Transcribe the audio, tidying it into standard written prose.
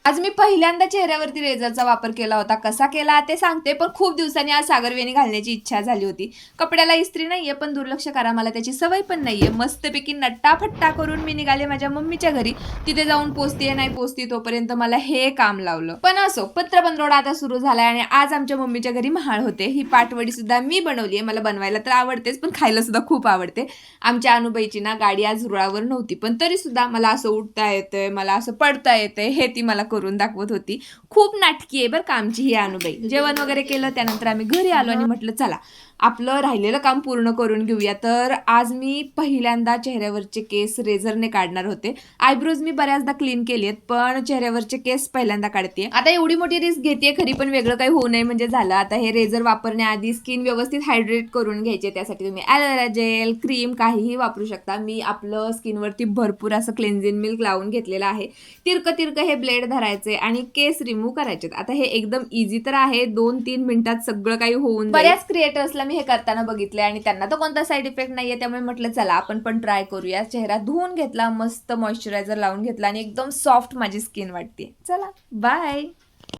आज मी पहिल्यांदा चेहऱ्यावरती रेझरचा वापर केला होता. कसा केला ते सांगते, पण खूप दिवसांनी आज सागरवेणी घालण्याची इच्छा झाली होती. कपड्याला इस्त्री नाहीये, पण दुर्लक्ष करा, मला त्याची सवय पण नाहीये. मस्तपैकी नट्टाफट्टा करून मी निघाले माझ्या मम्मीच्या घरी. तिथे जाऊन पोचतीये नाही पोचती तोपर्यंत मला हे काम लावलं. पण असो, पत्रपंधरवडा आता सुरू झालाय आणि आज आमच्या मम्मीच्या घरी महाळ होते. ही पाटवडी सुद्धा मी बनवली आहे. मला बनवायला तर आवडतेच, पण खायला सुद्धा खूप आवडते. आमच्या अनुबाईची ना गाडी आज रुळावर नव्हती, पण तरी सुद्धा मला असं उठता येतंय, मला असं पडता येतंय, हे ती मला करून दाखवत होती. खूप नाटकी आहे बरं का आमची ही अनुबाई. जेवण वगैरे केलं, त्यानंतर आम्ही घरी आलो आणि म्हटलं चला आपलं राहिलेलं काम पूर्ण करून घेऊया. तर आज मी पहिल्यांदा चेहऱ्यावरचे केस रेझरने काढणार होते. आयब्रोज मी बऱ्याचदा क्लीन केली आहेत, पण चेहऱ्यावरचे केस पहिल्यांदा काढते. आता एवढी मोठी रिस्क घेते खरी, पण वेगळं काही होऊ नये म्हणजे झालं. आता हे रेझर वापरण्याआधी स्किन व्यवस्थित हायड्रेट करून घ्यायचे. त्यासाठी तुम्ही ॲलोवेरा जेल, क्रीम काहीही वापरू शकता. मी आपलं स्किनवरती भरपूर असं क्लेन्झिंग मिल्क लावून घेतलेलं आहे. तिरकं हे ब्लेड धरायचे आणि केस रिमूव्ह करायचे. आता हे एकदम इझी तर आहे, 2-3 मिनिटात सगळं काही होऊन. बऱ्याच क्रिएटर्सला मी हे करताना बघितले आणि त्यांना तर कोणता साईड इफेक्ट नाहीये, त्यामुळे म्हटलं चला आपण पण ट्राय करूया. चेहरा धुवून घेतला, मस्त मॉइश्चरायझर लावून घेतला आणि एकदम सॉफ्ट माझी स्किन वाटते. चला बाय.